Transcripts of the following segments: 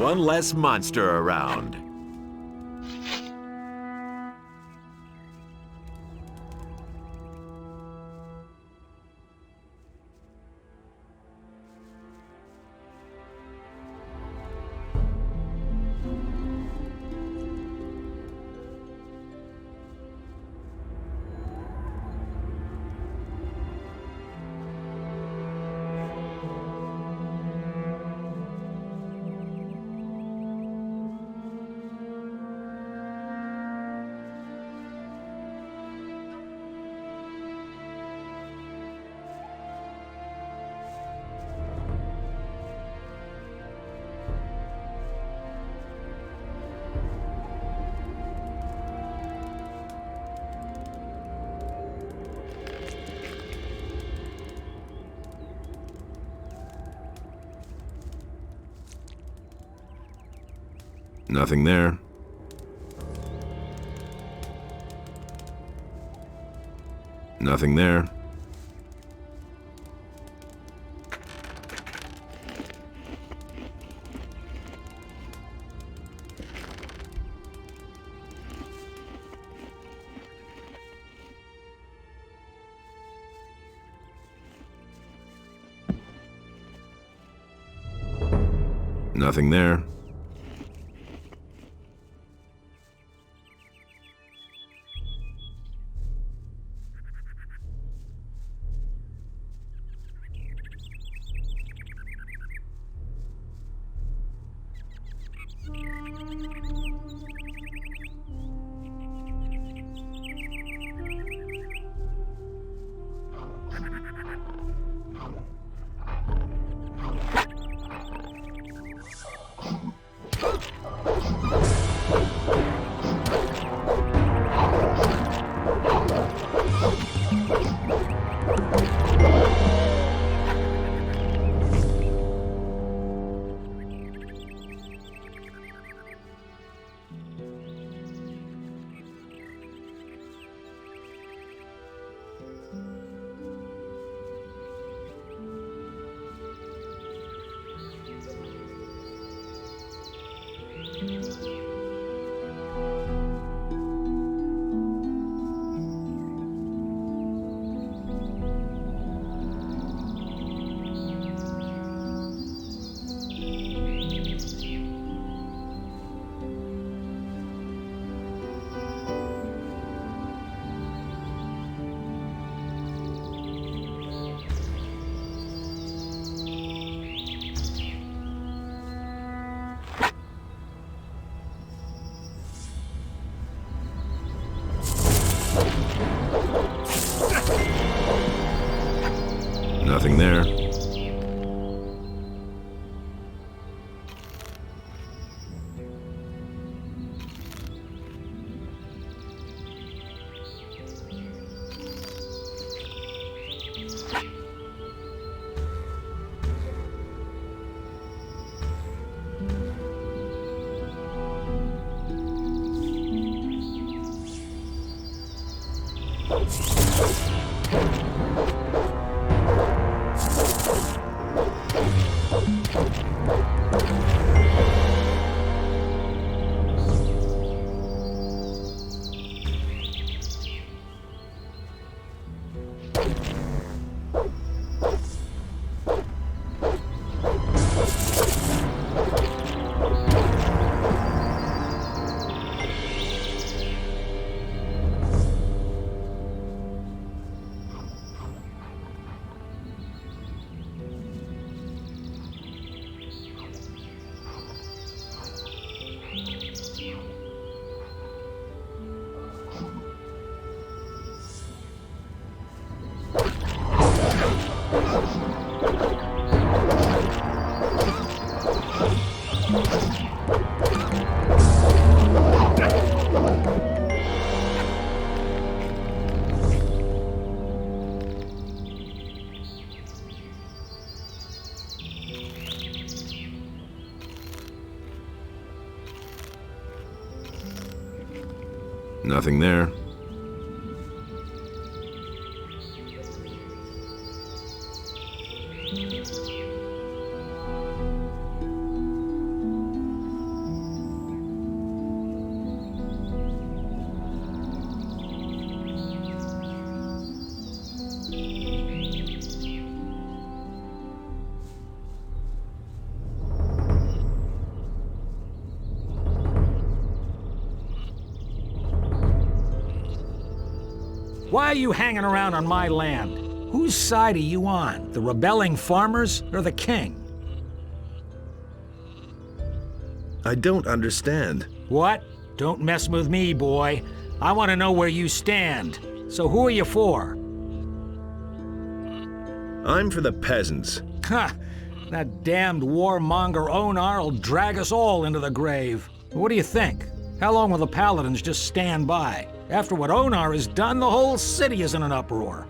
one less monster around. Nothing there. Nothing there. Nothing there. Nothing there. Nothing there. Why are you hanging around on my land? Whose side are you on? The rebelling farmers or the king? I don't understand. What? Don't mess with me, boy. I want to know where you stand. So who are you for? I'm for the peasants. Ha! That damned warmonger Onar will drag us all into the grave. What do you think? How long will the paladins just stand by? After what Onar has done, the whole city is in an uproar.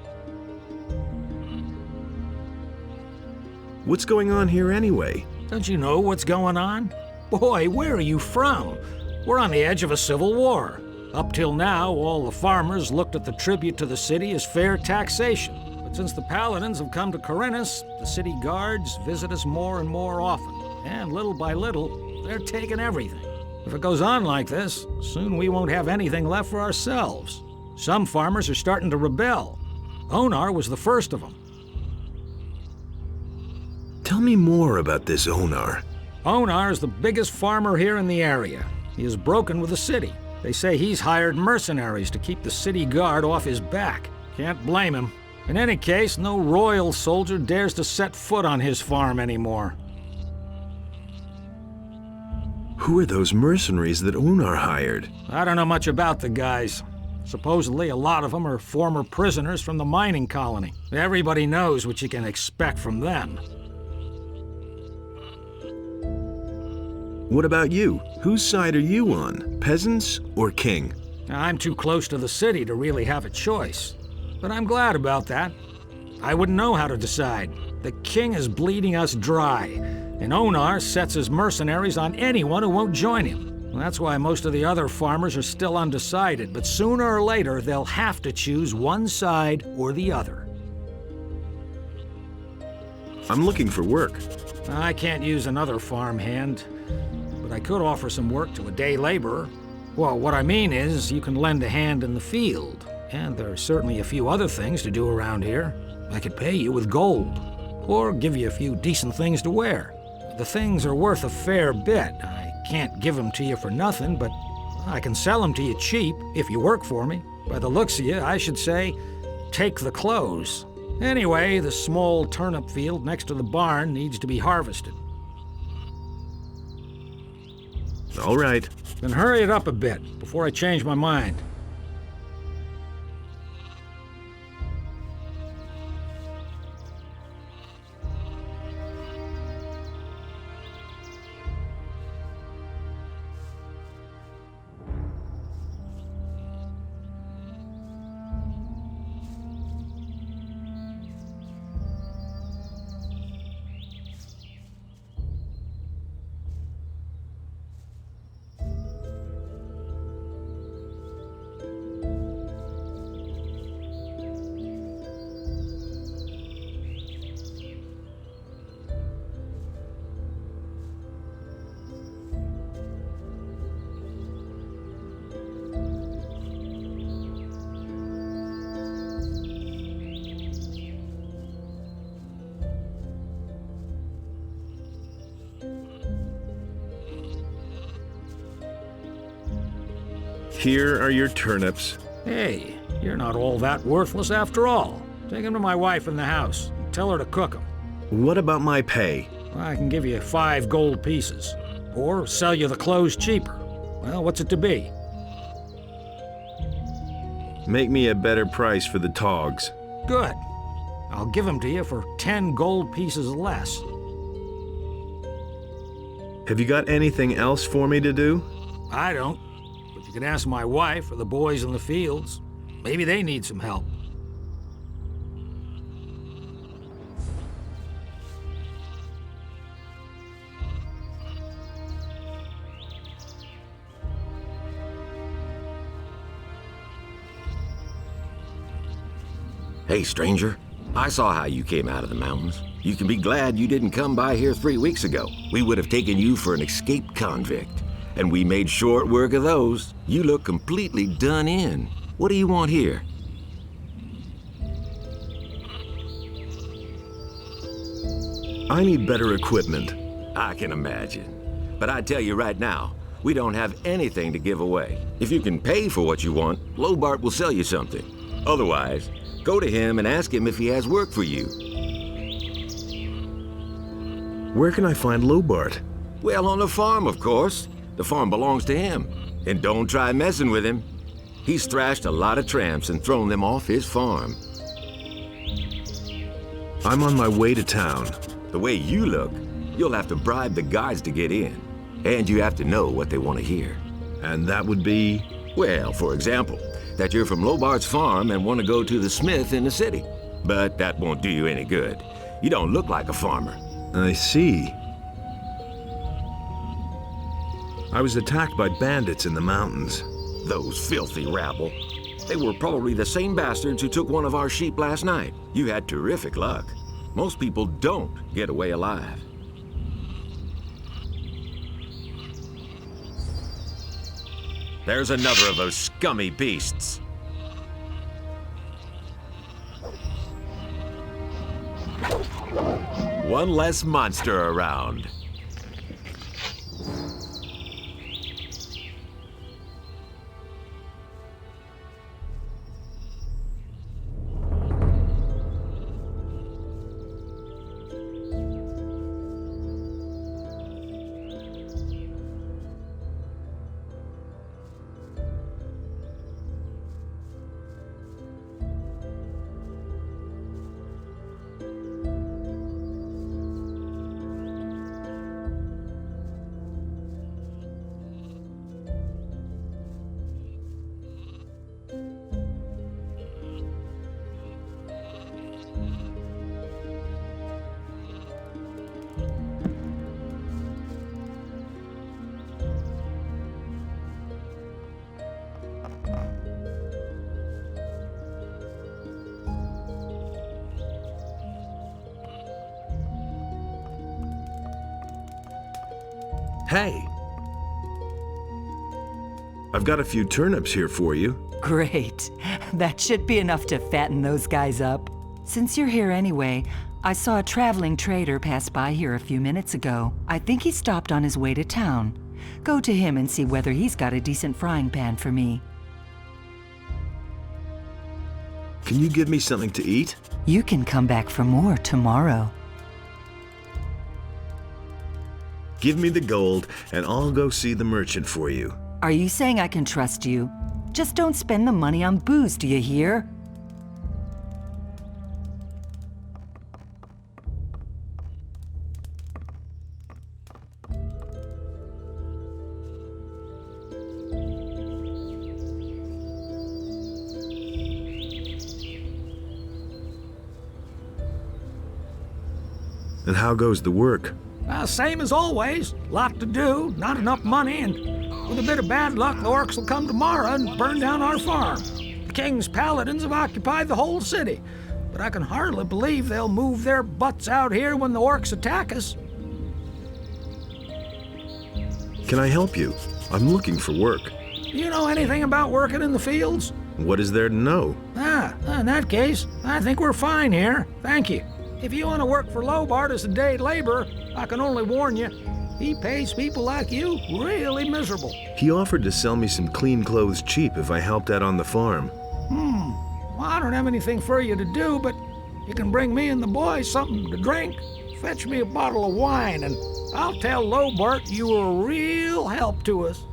What's going on here anyway? Don't you know what's going on? Boy, where are you from? We're on the edge of a civil war. Up till now, all the farmers looked at the tribute to the city as fair taxation. But since the paladins have come to Khorinis, the city guards visit us more and more often. And little by little, they're taking everything. If it goes on like this, soon we won't have anything left for ourselves. Some farmers are starting to rebel. Onar was the first of them. Tell me more about this Onar. Onar is the biggest farmer here in the area. He is broken with the city. They say he's hired mercenaries to keep the city guard off his back. Can't blame him. In any case, no royal soldier dares to set foot on his farm anymore. Who are those mercenaries that Onar hired? I don't know much about the guys. Supposedly, a lot of them are former prisoners from the mining colony. Everybody knows what you can expect from them. What about you? Whose side are you on? Peasants or king? I'm too close to the city to really have a choice. But I'm glad about that. I wouldn't know how to decide. The king is bleeding us dry, and Onar sets his mercenaries on anyone who won't join him. That's why most of the other farmers are still undecided, but sooner or later they'll have to choose one side or the other. I'm looking for work. I can't use another farmhand, but I could offer some work to a day laborer. Well, what I mean is, you can lend a hand in the field, and there are certainly a few other things to do around here. I could pay you with gold, or give you a few decent things to wear. The things are worth a fair bit. I can't give them to you for nothing, but I can sell them to you cheap if you work for me. By the looks of you, I should say, take the clothes. Anyway, the small turnip field next to the barn needs to be harvested. All right. Then hurry it up a bit before I change my mind. Here are your turnips. Hey, you're not all that worthless after all. Take them to my wife in the house and tell her to cook them. What about my pay? I can give you 5 gold pieces, or sell you the clothes cheaper. Well, what's it to be? Make me a better price for the togs. Good. I'll give them to you for 10 gold pieces less. Have you got anything else for me to do? I don't. But you can ask my wife or the boys in the fields. Maybe they need some help. Hey, stranger. I saw how you came out of the mountains. You can be glad you didn't come by here 3 weeks ago. We would have taken you for an escaped convict. And we made short work of those. You look completely done in. What do you want here? I need better equipment. I can imagine. But I tell you right now, we don't have anything to give away. If you can pay for what you want, Lobart will sell you something. Otherwise, go to him and ask him if he has work for you. Where can I find Lobart? Well, on the farm, of course. The farm belongs to him. And don't try messing with him. He's thrashed a lot of tramps and thrown them off his farm. I'm on my way to town. The way you look, you'll have to bribe the guards to get in. And you have to know what they want to hear. And that would be? Well, for example, that you're from Lobart's farm and want to go to the smith in the city. But that won't do you any good. You don't look like a farmer. I see. I was attacked by bandits in the mountains. Those filthy rabble. They were probably the same bastards who took one of our sheep last night. You had terrific luck. Most people don't get away alive. There's another of those scummy beasts. One less monster around. Hey! I've got a few turnips here for you. Great. That should be enough to fatten those guys up. Since you're here anyway, I saw a traveling trader pass by here a few minutes ago. I think he stopped on his way to town. Go to him and see whether he's got a decent frying pan for me. Can you give me something to eat? You can come back for more tomorrow. Give me the gold, and I'll go see the merchant for you. Are you saying I can trust you? Just don't spend the money on booze, do you hear? And how goes the work? Same as always. Lot to do, not enough money, and with a bit of bad luck, the orcs will come tomorrow and burn down our farm. The king's paladins have occupied the whole city, but I can hardly believe they'll move their butts out here when the orcs attack us. Can I help you? I'm looking for work. You know anything about working in the fields? What is there to know? In that case, I think we're fine here. Thank you. If you want to work for Lobart as a day laborer, I can only warn you, he pays people like you really miserable. He offered to sell me some clean clothes cheap if I helped out on the farm. Well, I don't have anything for you to do, but you can bring me and the boys something to drink. Fetch me a bottle of wine, and I'll tell Lobart you were a real help to us.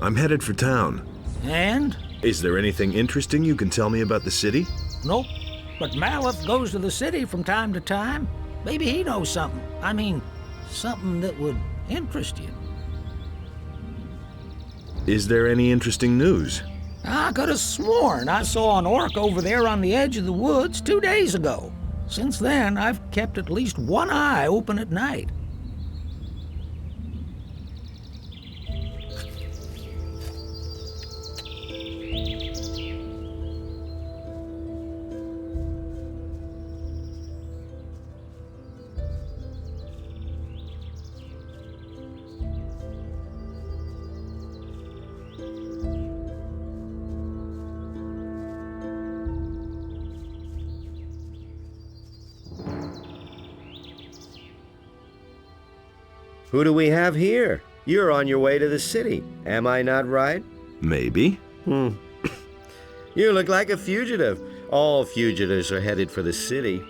I'm headed for town. And? Is there anything interesting you can tell me about the city? Nope. But Maleth goes to the city from time to time. Maybe he knows something. I mean, something that would interest you. Is there any interesting news? I could have sworn I saw an orc over there on the edge of the woods 2 days ago. Since then, I've kept at least one eye open at night. Who do we have here? You're on your way to the city, am I not right? Maybe. You look like a fugitive. All fugitives are headed for the city.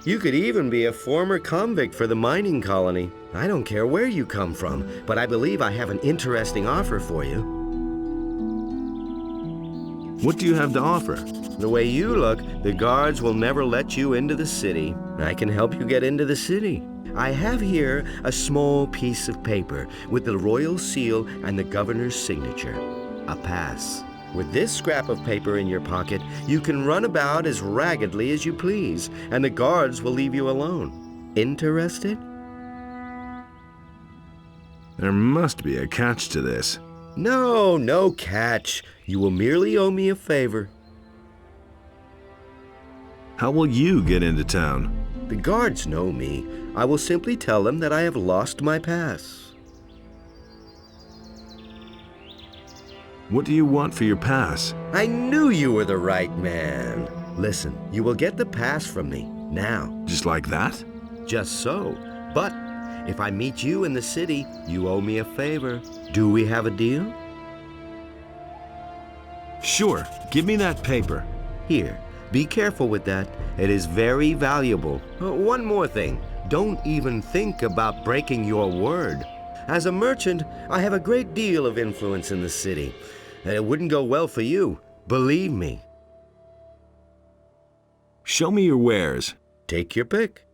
You could even be a former convict for the mining colony. I don't care where you come from, but I believe I have an interesting offer for you. What do you have to offer? The way you look, the guards will never let you into the city. I can help you get into the city. I have here a small piece of paper with the royal seal and the governor's signature. A pass. With this scrap of paper in your pocket, you can run about as raggedly as you please, and the guards will leave you alone. Interested? There must be a catch to this. No, no catch. You will merely owe me a favor. How will you get into town? The guards know me. I will simply tell them that I have lost my pass. What do you want for your pass? I knew you were the right man. Listen, you will get the pass from me, now. Just like that? Just so. But if I meet you in the city, you owe me a favor. Do we have a deal? Sure. Give me that paper. Here, be careful with that. It is very valuable. One more thing. Don't even think about breaking your word. As a merchant, I have a great deal of influence in the city. And it wouldn't go well for you, believe me. Show me your wares. Take your pick.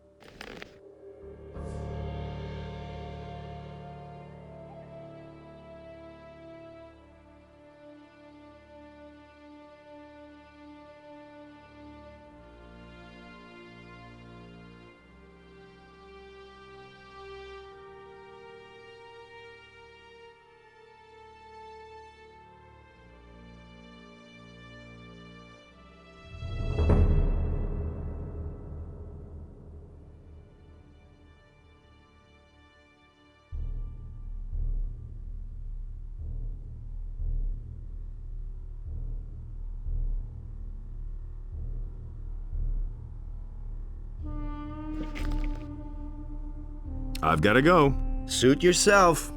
I've got to go. Suit yourself.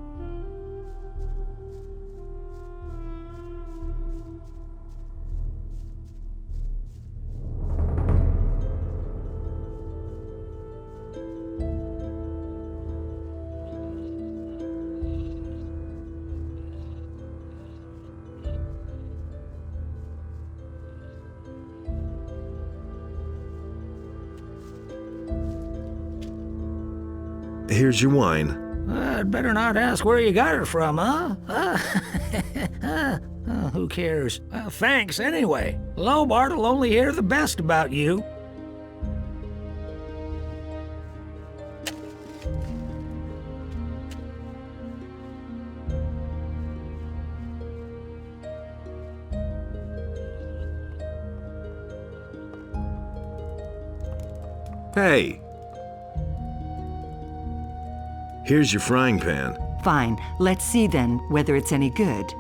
Here's your wine. I'd better not ask where you got it from, huh? Who cares? Thanks anyway. Lobart will only hear the best about you. Hey! Here's your frying pan. Fine. Let's see then whether it's any good.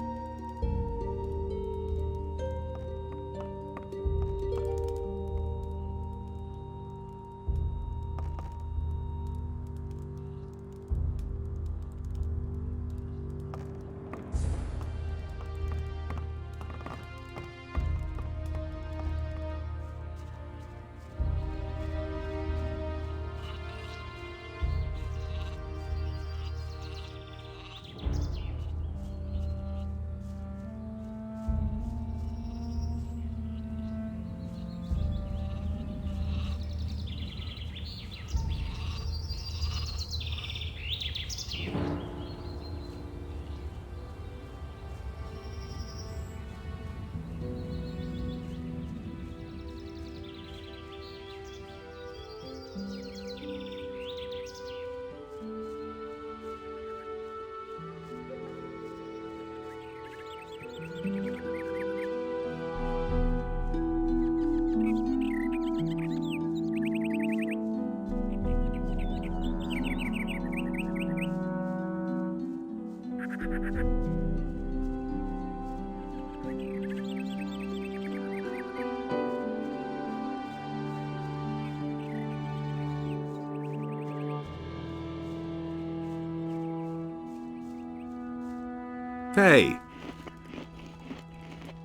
Hey!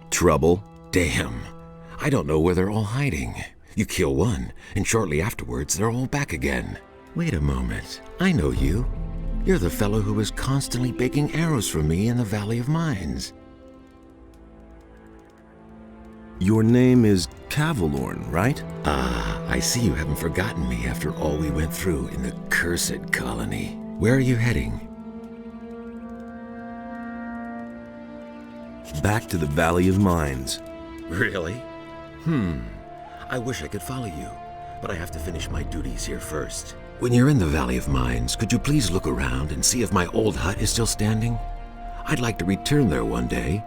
Trouble? Damn. I don't know where they're all hiding. You kill one, and shortly afterwards they're all back again. Wait a moment. I know you. You're the fellow who was constantly baking arrows for me in the Valley of Mines. Your name is Cavalorn, right? Ah, I see you haven't forgotten me after all we went through in the cursed colony. Where are you heading? Back to the Valley of Mines. Really? I wish I could follow you, but I have to finish my duties here first. When you're in the Valley of Mines, could you please look around and see if my old hut is still standing? I'd like to return there one day.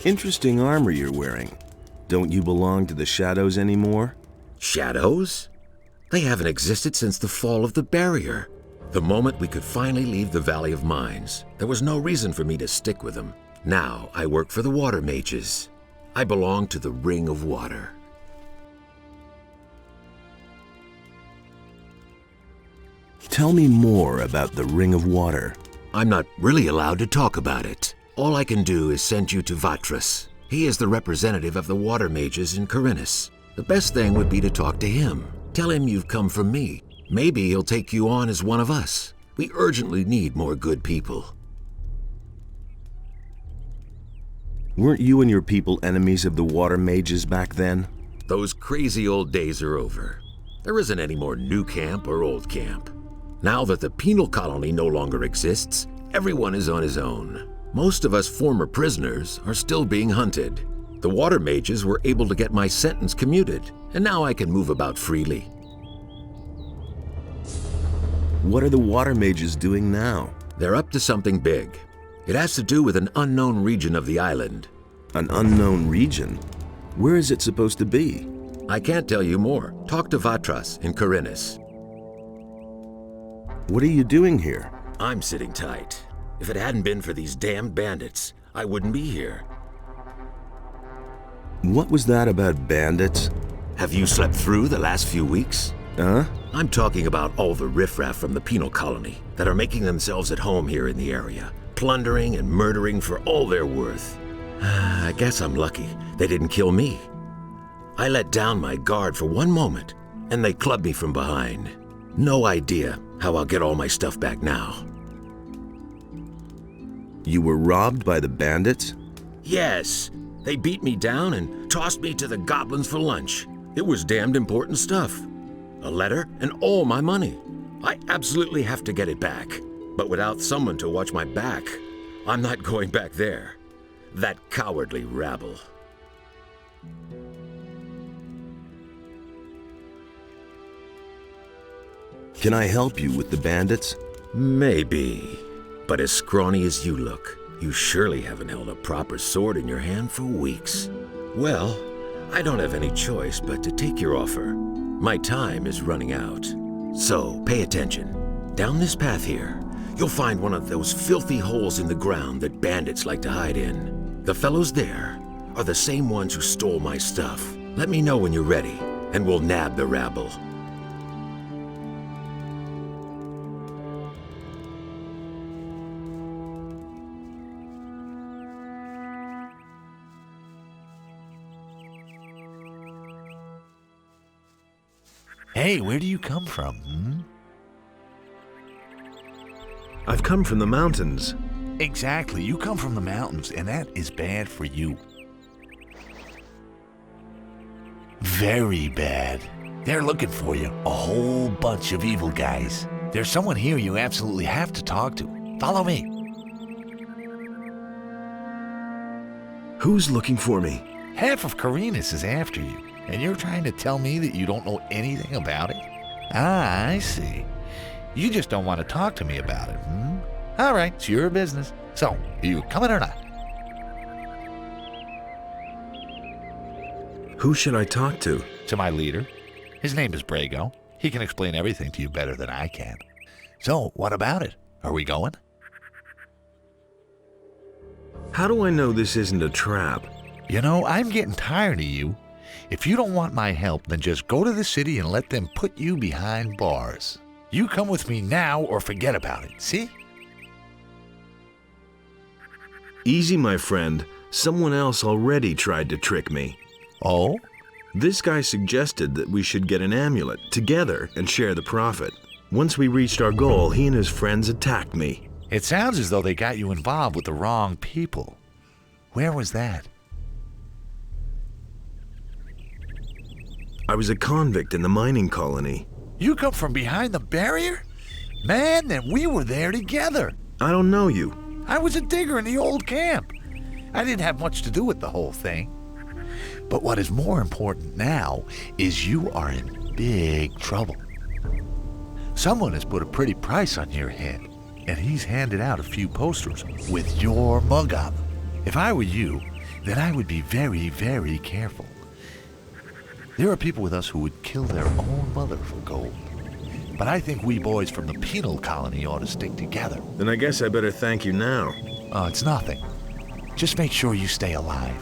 Interesting armor you're wearing. Don't you belong to the Shadows anymore? Shadows? They haven't existed since the fall of the barrier. The moment we could finally leave the Valley of Mines, there was no reason for me to stick with them. Now I work for the Water Mages. I belong to the Ring of Water. Tell me more about the Ring of Water. I'm not really allowed to talk about it. All I can do is send you to Vatras. He is the representative of the Water Mages in Khorinis. The best thing would be to talk to him. Tell him you've come from me. Maybe he'll take you on as one of us. We urgently need more good people. Weren't you and your people enemies of the Water Mages back then? Those crazy old days are over. There isn't any more new camp or old camp. Now that the penal colony no longer exists, everyone is on his own. Most of us former prisoners are still being hunted. The Water Mages were able to get my sentence commuted, and now I can move about freely. What are the Water Mages doing now? They're up to something big. It has to do with an unknown region of the island. An unknown region? Where is it supposed to be? I can't tell you more. Talk to Vatras in Khorinis. What are you doing here? I'm sitting tight. If it hadn't been for these damned bandits, I wouldn't be here. What was that about bandits? Have you slept through the last few weeks? Huh? I'm talking about all the riffraff from the penal colony that are making themselves at home here in the area, plundering and murdering for all they're worth. I guess I'm lucky they didn't kill me. I let down my guard for one moment, and they clubbed me from behind. No idea how I'll get all my stuff back now. You were robbed by the bandits? Yes, they beat me down and tossed me to the goblins for lunch. It was damned important stuff. A letter and all my money. I absolutely have to get it back. But without someone to watch my back, I'm not going back there. That cowardly rabble. Can I help you with the bandits? Maybe. But as scrawny as you look, you surely haven't held a proper sword in your hand for weeks. Well, I don't have any choice but to take your offer. My time is running out. So, pay attention. Down this path here, you'll find one of those filthy holes in the ground that bandits like to hide in. The fellows there are the same ones who stole my stuff. Let me know when you're ready, and we'll nab the rabble. Hey, where do you come from? I've come from the mountains. Exactly, you come from the mountains, and that is bad for you. Very bad. They're looking for you, a whole bunch of evil guys. There's someone here you absolutely have to talk to. Follow me. Who's looking for me? Half of Khorinis is after you, and you're trying to tell me that you don't know anything about it? Ah, I see. You just don't want to talk to me about it, All right, it's your business. So, are you coming or not? Who should I talk to? To my leader. His name is Brago. He can explain everything to you better than I can. So, what about it? Are we going? How do I know this isn't a trap? You know, I'm getting tired of you. If you don't want my help, then just go to the city and let them put you behind bars. You come with me now or forget about it, see? Easy, my friend. Someone else already tried to trick me. Oh? This guy suggested that we should get an amulet together and share the profit. Once we reached our goal, he and his friends attacked me. It sounds as though they got you involved with the wrong people. Where was that? I was a convict in the mining colony. You come from behind the barrier? Man, then we were there together. I don't know you. I was a digger in the old camp. I didn't have much to do with the whole thing. But what is more important now is you are in big trouble. Someone has put a pretty price on your head, and he's handed out a few posters with your mug on them. If I were you, then I would be very, very careful. There are people with us who would kill their own mother for gold. But I think we boys from the penal colony ought to stick together. Then I guess I better thank you now. Oh, it's nothing. Just make sure you stay alive.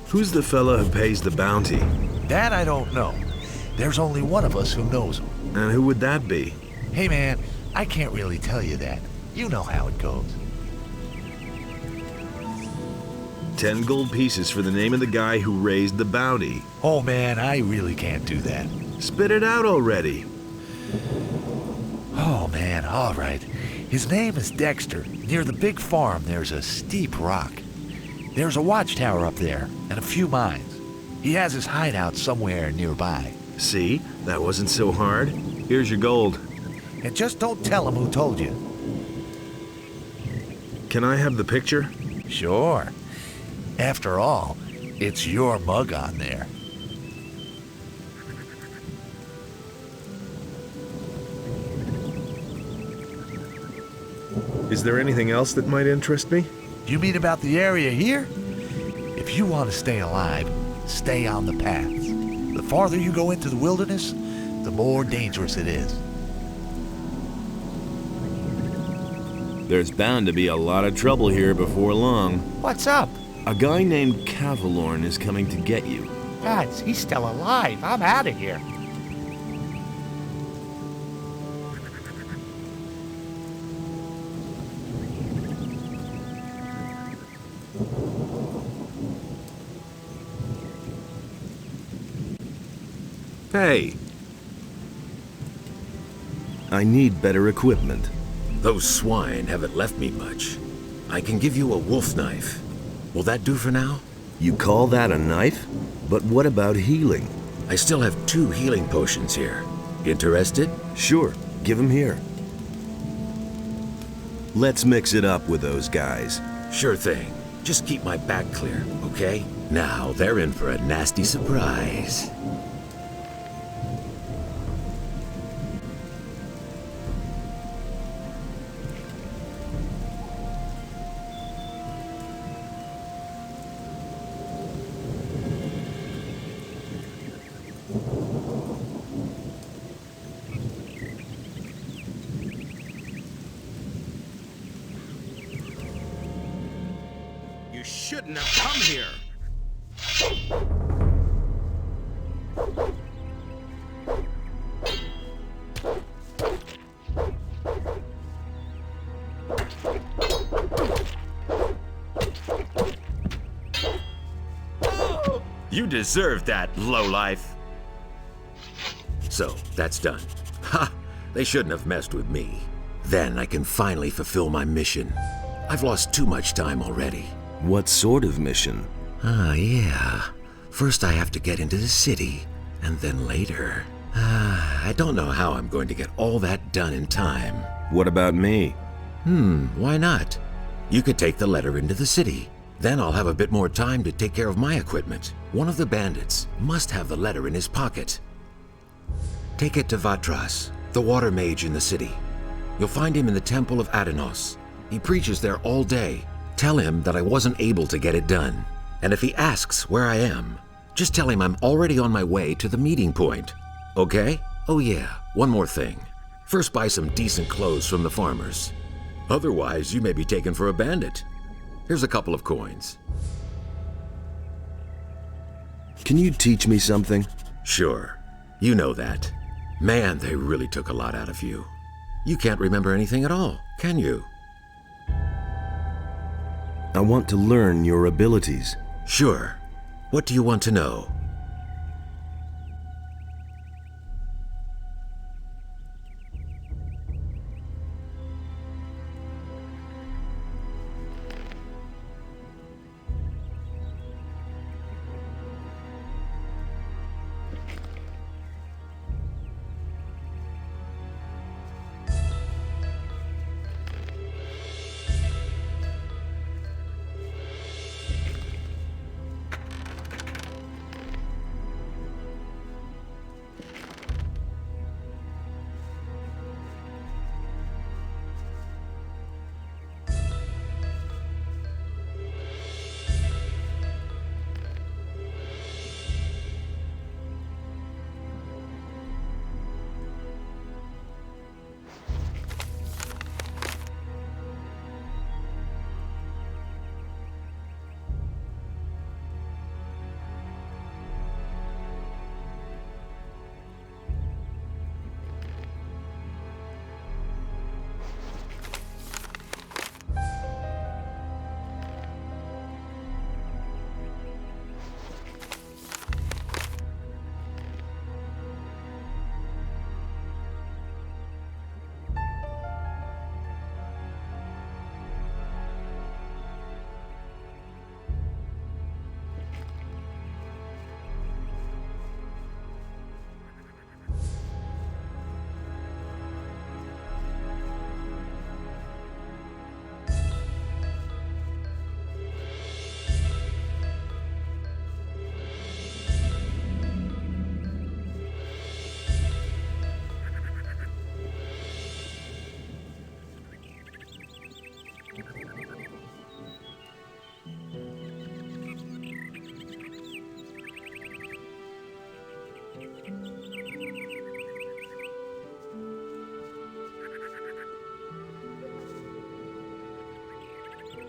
Who's the fella who pays the bounty? That I don't know. There's only one of us who knows him. And who would that be? Hey man, I can't really tell you that. You know how it goes. 10 gold pieces for the name of the guy who raised the bounty. Oh man, I really can't do that. Spit it out already. Oh man, all right. His name is Dexter. Near the big farm, there's a steep rock. There's a watchtower up there, and a few mines. He has his hideout somewhere nearby. See? That wasn't so hard. Here's your gold. And just don't tell him who told you. Can I have the picture? Sure. After all, it's your mug on there. Is there anything else that might interest me? You mean about the area here? If you want to stay alive, stay on the paths. The farther you go into the wilderness, the more dangerous it is. There's bound to be a lot of trouble here before long. What's up? A guy named Cavalorn is coming to get you. Gods, he's still alive. I'm out of here. Hey. I need better equipment. Those swine haven't left me much. I can give you a wolf knife. Will that do for now? You call that a knife? But what about healing? I still have 2 healing potions here. Interested? Sure, give 'em here. Let's mix it up with those guys. Sure thing. Just keep my back clear, okay? Now they're in for a nasty surprise. You shouldn't have come here. You deserve that, lowlife. So, that's done. Ha! They shouldn't have messed with me. Then I can finally fulfill my mission. I've lost too much time already. What sort of mission? Yeah. First I have to get into the city, and then later. I don't know how I'm going to get all that done in time. What about me? Why not? You could take the letter into the city. Then I'll have a bit more time to take care of my equipment. One of the bandits must have the letter in his pocket. Take it to Vatras, the water mage in the city. You'll find him in the Temple of Adenos. He preaches there all day. Tell him that I wasn't able to get it done. And if he asks where I am, just tell him I'm already on my way to the meeting point. Okay? Oh yeah, one more thing. First buy some decent clothes from the farmers. Otherwise, you may be taken for a bandit. Here's a couple of coins. Can you teach me something? Sure. You know that. Man, they really took a lot out of you. You can't remember anything at all, can you? I want to learn your abilities. Sure. What do you want to know?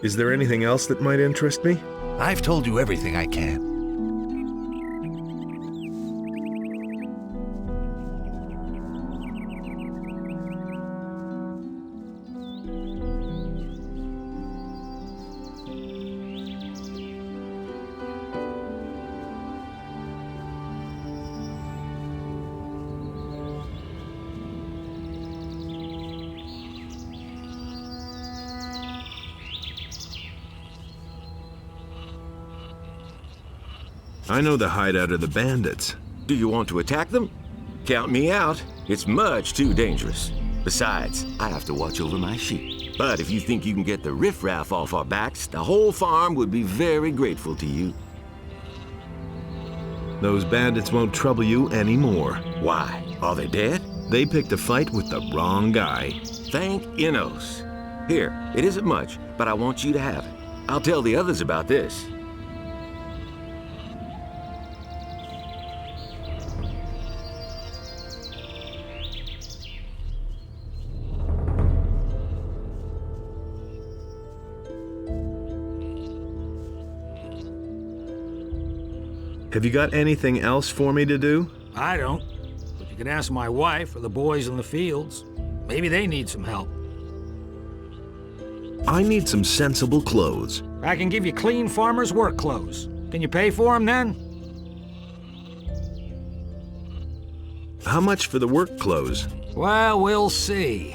Is there anything else that might interest me? I've told you everything I can. I know the hideout of the bandits. Do you want to attack them? Count me out. It's much too dangerous. Besides, I have to watch over my sheep. But if you think you can get the riffraff off our backs, the whole farm would be very grateful to you. Those bandits won't trouble you anymore. Why? Are they dead? They picked a fight with the wrong guy. Thank Innos. Here, it isn't much, but I want you to have it. I'll tell the others about this. Have you got anything else for me to do? I don't. But you can ask my wife or the boys in the fields. Maybe they need some help. I need some sensible clothes. I can give you clean farmer's work clothes. Can you pay for them then? How much for the work clothes? Well, we'll see.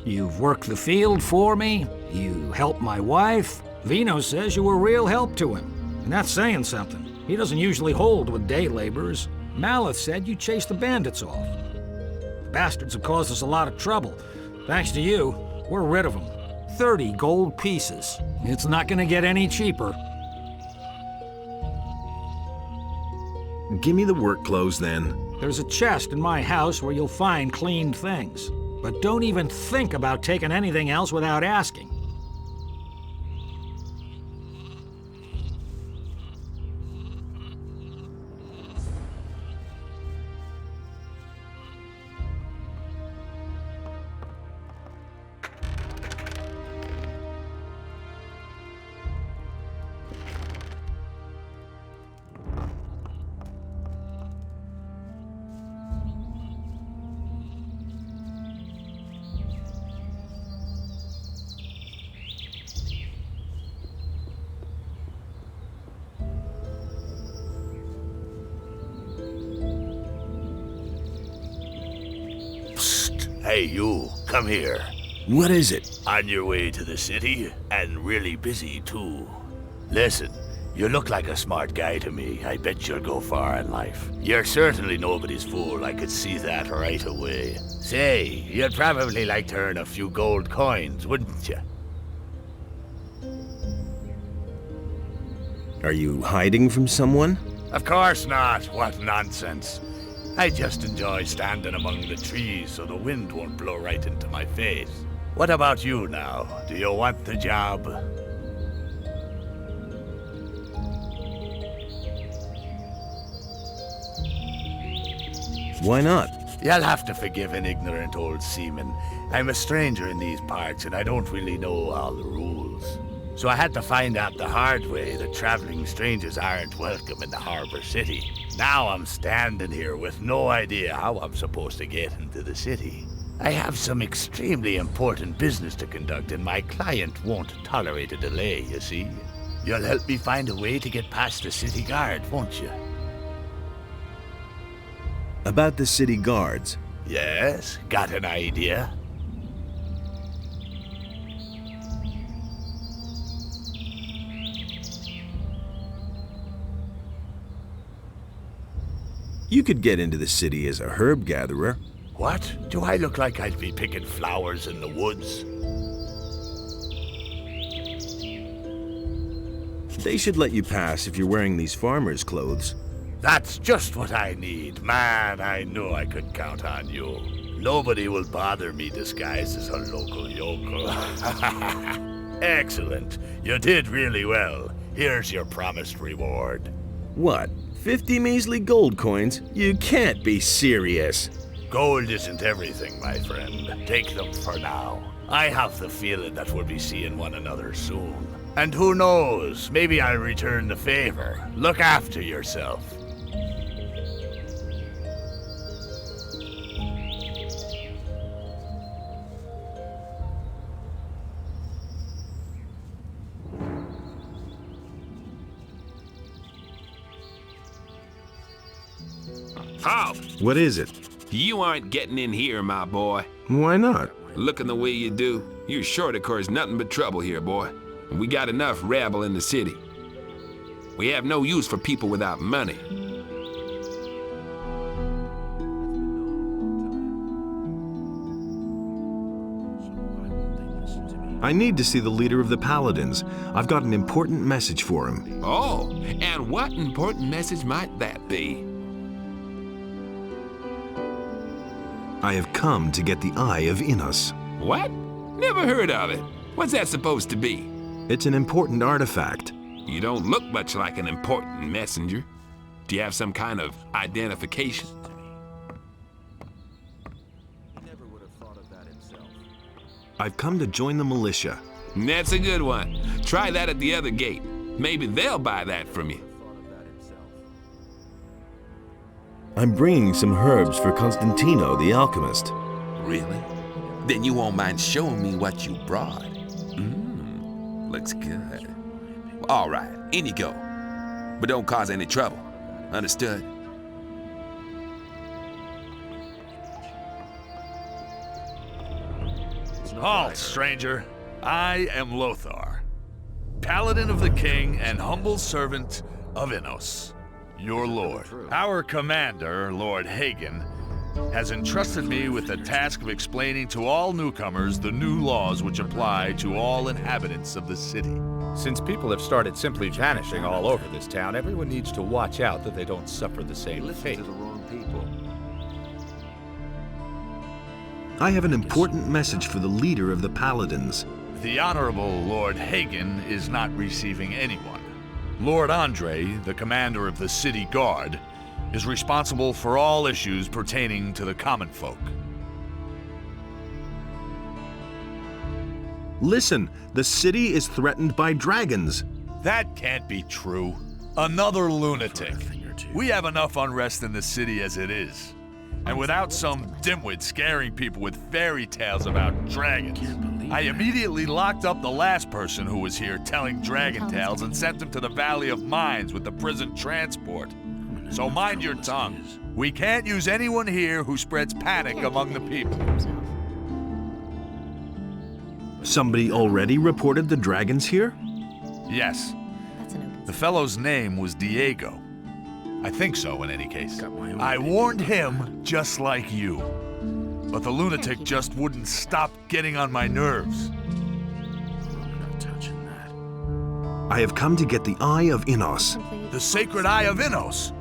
You've worked the field for me. You helped my wife. Vino says you were real help to him. And that's saying something. He doesn't usually hold with day laborers. Maleth said you chased the bandits off. The bastards have caused us a lot of trouble. Thanks to you, we're rid of them. 30 gold pieces. It's not gonna get any cheaper. Give me the work clothes then. There's a chest in my house where you'll find cleaned things. But don't even think about taking anything else without asking. Hey, you, come here. What is it? On your way to the city, and really busy, too. Listen, you look like a smart guy to me. I bet you'll go far in life. You're certainly nobody's fool, I could see that right away. Say, you'd probably like to earn a few gold coins, wouldn't you? Are you hiding from someone? Of course not. What nonsense. I just enjoy standing among the trees so the wind won't blow right into my face. What about you now? Do you want the job? Why not? You'll have to forgive an ignorant old seaman. I'm a stranger in these parts and I don't really know all the rules. So I had to find out the hard way that traveling strangers aren't welcome in the harbor city. Now I'm standing here with no idea how I'm supposed to get into the city. I have some extremely important business to conduct and my client won't tolerate a delay, you see. You'll help me find a way to get past the city guard, won't you? About the city guards. Yes, got an idea? You could get into the city as a herb gatherer. What? Do I look like I'd be picking flowers in the woods? They should let you pass if you're wearing these farmer's clothes. That's just what I need. Man, I knew I could count on you. Nobody will bother me disguised as a local yokel. Excellent. You did really well. Here's your promised reward. What? 50 measly gold coins? You can't be serious. Gold isn't everything, my friend. Take them for now. I have the feeling that we'll be seeing one another soon. And who knows, maybe I'll return the favor. Look after yourself. Halt! What is it? You aren't getting in here, my boy. Why not? Looking the way you do, you're sure to cause nothing but trouble here, boy. And we got enough rabble in the city. We have no use for people without money. I need to see the leader of the Paladins. I've got an important message for him. Oh, and what important message might that be? I have come to get the Eye of Innos. What? Never heard of it. What's that supposed to be? It's an important artifact. You don't look much like an important messenger. Do you have some kind of identification? I've come to join the militia. That's a good one. Try that at the other gate. Maybe they'll buy that from you. I'm bringing some herbs for Constantino, the alchemist. Really? Then you won't mind showing me what you brought. Looks good. All right, in you go. But don't cause any trouble. Understood? Halt, stranger. I am Lothar, Paladin of the King and humble servant of Innos, your lord. Our commander, Lord Hagen, has entrusted me with the task of explaining to all newcomers the new laws which apply to all inhabitants of the city. Since people have started simply vanishing all over this town, everyone needs to watch out that they don't suffer the same fate. I have an important message for the leader of the Paladins. The Honorable Lord Hagen is not receiving anyone. Lord Andre, the commander of the city guard, is responsible for all issues pertaining to the common folk. Listen, the city is threatened by dragons. That can't be true. Another lunatic. We have enough unrest in the city as it is. And without some dimwit scaring people with fairy tales about dragons, I immediately locked up the last person who was here telling dragon tales and sent him to the Valley of Mines with the prison transport. So mind your tongue. We can't use anyone here who spreads panic among the people. Somebody already reported the dragons here? Yes. The fellow's name was Diego. I think so, in any case. I warned him just like you. But the lunatic just wouldn't stop getting on my nerves. I'm not touching that. I have come to get the Eye of Innos. The sacred Eye of Innos?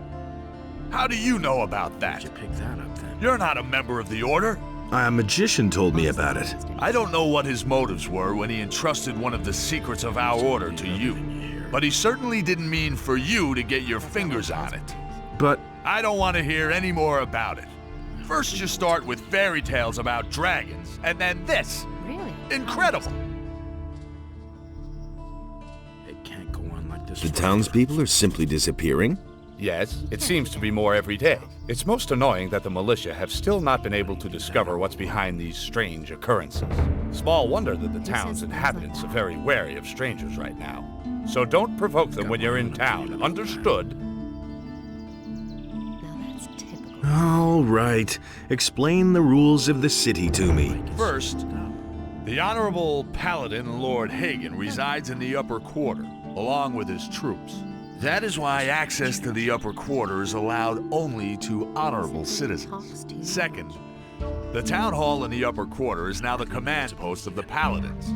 How do you know about that? You pick that up then. You're not a member of the Order. A magician told me about it. I don't know what his motives were when he entrusted one of the secrets of our Order to you. But he certainly didn't mean for you to get your fingers on it. But I don't want to hear any more about it. First you start with fairy tales about dragons, and then this. Really? Incredible. It can't go on like this. The townspeople are simply disappearing? Yes, it seems to be more every day. It's most annoying that the militia have still not been able to discover what's behind these strange occurrences. Small wonder that the town's inhabitants are very wary of strangers right now. So don't provoke them when you're in town, understood? Now that's typical. all right, explain the rules of the city to me. First, the Honorable Paladin Lord Hagen resides in the upper quarter, along with his troops. That is why access to the upper quarter is allowed only to honorable citizens. Second, the town hall in the upper quarter is now the command post of the paladins.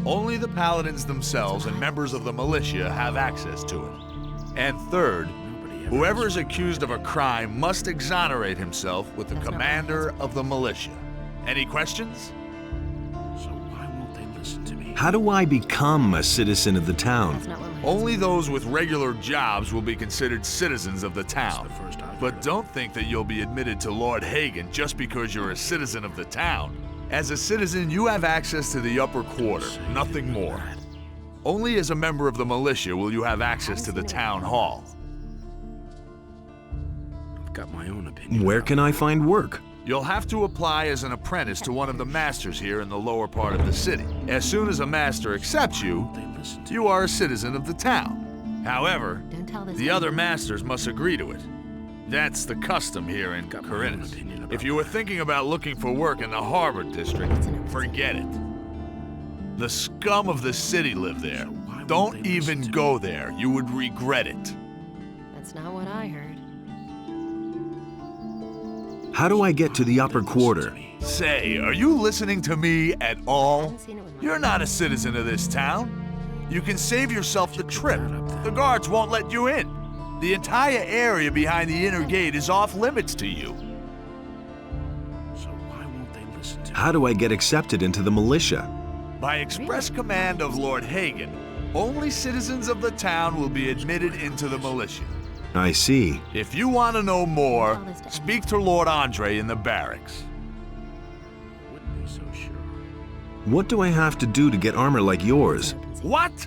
Only the paladins themselves and members of the militia have access to it. And third, whoever is accused of a crime must exonerate himself with the commander of the militia. Any questions? So why won't they listen to me? How do I become a citizen of the town? Only those with regular jobs will be considered citizens of the town. But don't think that you'll be admitted to Lord Hagen just because you're a citizen of the town. As a citizen, you have access to the upper quarter, nothing more. Only as a member of the militia will you have access to the town hall. I've got my own opinion. Where can I find work? You'll have to apply as an apprentice to one of the masters here in the lower part of the city. As soon as a master accepts you, you are a citizen of the town. However, the other masters must agree to it. That's the custom here in Khorinis. If you were thinking about looking for work in the Harbor District, forget it. The scum of the city live there. Don't even go there. You would regret it. That's not what I heard. How do I get to the upper quarter? Say, are you listening to me at all? You're not a citizen of this town. You can save yourself the trip. The guards won't let you in. The entire area behind the inner gate is off limits to you. So why won't they listen to me? How do I get accepted into the militia? By express command of Lord Hagen, only citizens of the town will be admitted into the militia. I see. If you want to know more, speak to Lord Andre in the barracks. I wouldn't be so sure. What do I have to do to get armor like yours? What?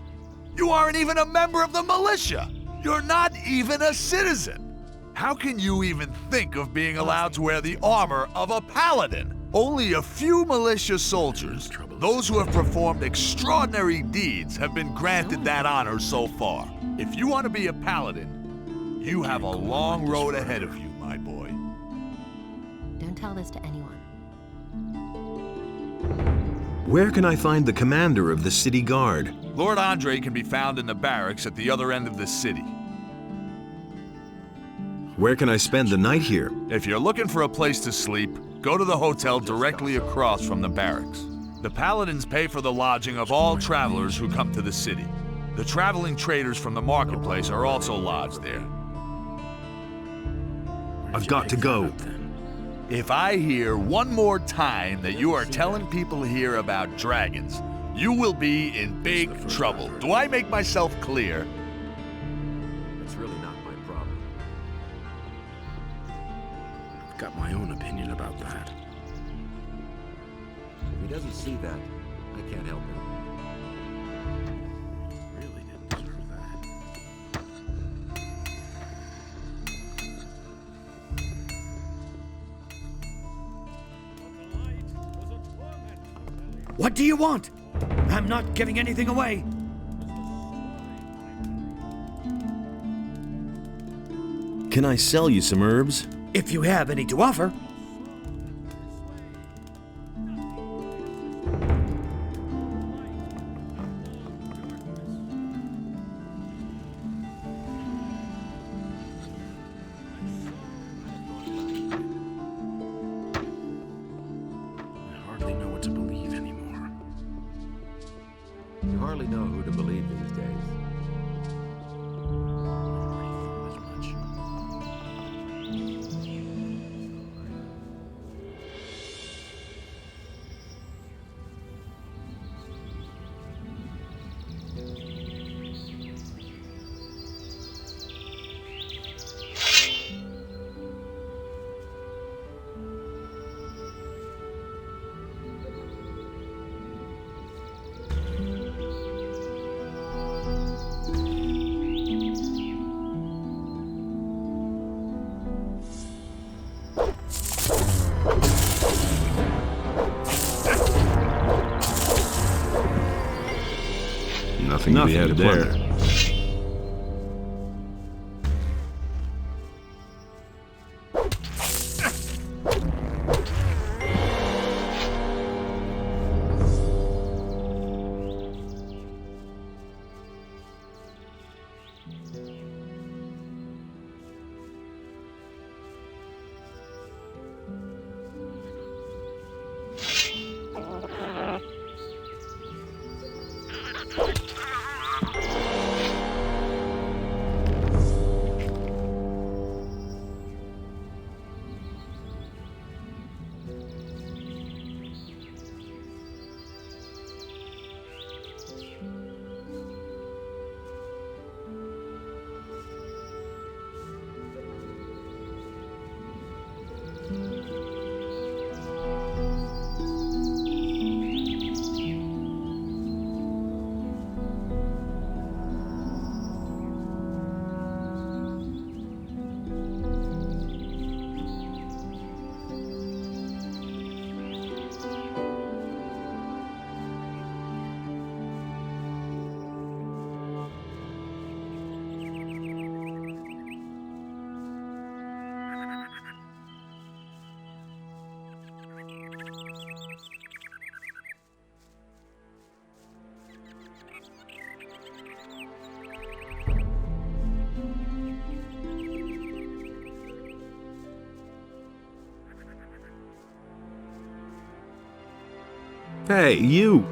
You aren't even a member of the militia! You're not even a citizen! How can you even think of being allowed to wear the armor of a paladin? Only a few militia soldiers, those who have performed extraordinary deeds, have been granted that honor so far. If you want to be a paladin, you have a long road ahead of you, my boy. Don't tell this to anyone. Where can I find the commander of the city guard? Lord Andre can be found in the barracks at the other end of the city. Where can I spend the night here? If you're looking for a place to sleep, go to the hotel directly across from the barracks. The paladins pay for the lodging of all travelers who come to the city. The traveling traders from the marketplace are also lodged there. I've got to go. If I hear one more time that you are telling people here about dragons, you will be in big trouble. Do I make myself clear? That's really not my problem. I've got my own opinion about that. If he doesn't see that, I can't help him. Really didn't deserve that. What do you want? I'm not giving anything away. Can I sell you some herbs? If you have any to offer. nothing to be had there. Hey, you!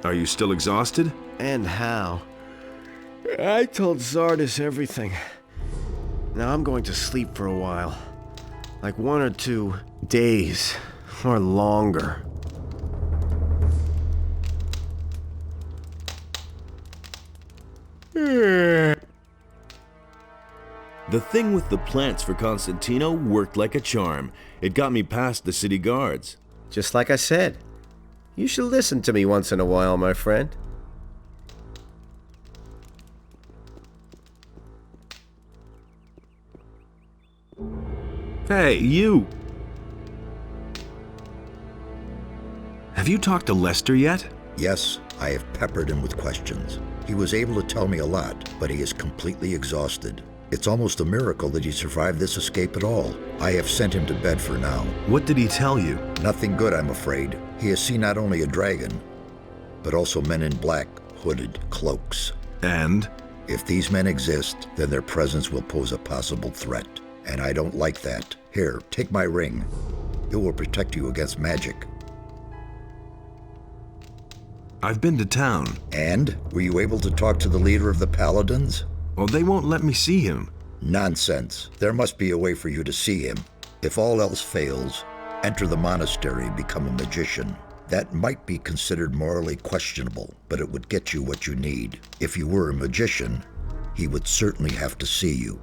Are you still exhausted? And how? I told Zardis everything. Now I'm going to sleep for a while. Like 1 or 2 days, or longer. The thing with the plants for Constantino worked like a charm. It got me past the city guards. Just like I said, you should listen to me once in a while, my friend. Hey, you! Have you talked to Lester yet? Yes, I have peppered him with questions. He was able to tell me a lot, but he is completely exhausted. It's almost a miracle that he survived this escape at all. I have sent him to bed for now. What did he tell you? Nothing good, I'm afraid. He has seen not only a dragon, but also men in black, hooded cloaks. And? If these men exist, then their presence will pose a possible threat. And I don't like that. Here, take my ring. It will protect you against magic. I've been to town. And? Were you able to talk to the leader of the Paladins? Well, they won't let me see him. Nonsense. There must be a way for you to see him. If all else fails, enter the monastery and become a magician. That might be considered morally questionable, but it would get you what you need. If you were a magician, he would certainly have to see you.